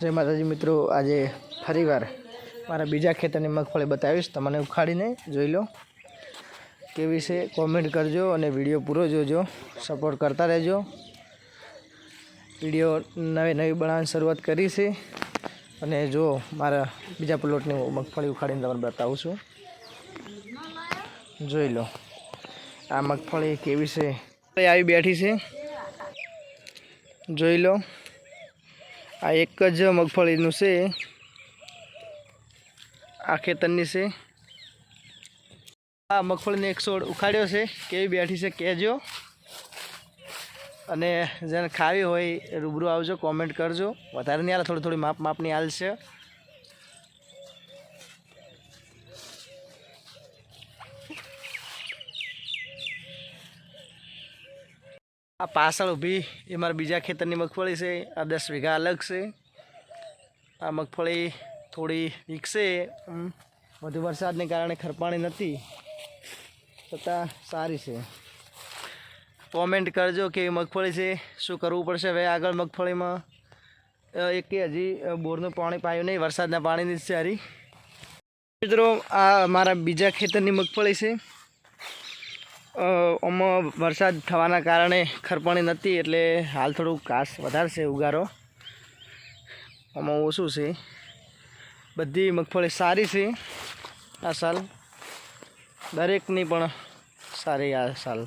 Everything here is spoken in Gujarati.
जय माताजी मित्रों, आज फरीवार मारा बीजा खेतरनी मगफળી बतावीश। तमने उखाड़ीने जोई लो केवी छे, कॉमेंट करजो और विडियो पूरो जोजो, सपोर्ट करता रहेजो। विडियो नवी नवी बनावવાની શરૂઆત કરી છે અને જો મારા બીજા પ્લોટની મગફળી ઉખાડીને તમને બતાવું છું। જોઈ લો આ મગફળી કેવી છે, આવી બેઠી છે। જોઈ લો आ एक ज मगफळीनुं छे, आ खेतरनी छे। आ मगफळीनो एक छोड़ उखाड्यो छे, केवी बेठी छे कहेजो अने जेने खावी होय रूबरू आवजो, कॉमेंट करजो। वधारे नहीं आले, थोड़ी थोड़ी मापनी आलशे। आ पाछळ ऊभी ए मारा बीजा खेतरनी मगफળી छे। आ 10 वीघा अलग छे। आ मगफળી थोड़ी वीक छे, વધુ વરસાદને કારણે ખરપાણી નથી, છતાં સારી છે। કોમેન્ટ કરજો કે મગફળી છે, શું કરવું પડશે હવે આગળ મગફળીમાં। એક કે હજી બોરનું પાણી પાયું નહીં, વરસાદના પાણીની જ છે હારી। મિત્રો આ મારા બીજા ખેતરની મગફળી છે। આમાં વરસાદ થવાના કારણે ખરપાણી નથી, એટલે હાલ થોડું ઘાસ વધારે છે, ઉગારો આમાં ઓછું છે। બધી મગફળી સારી છે આ સાલ, દરેકની પણ સારી આ સાલ।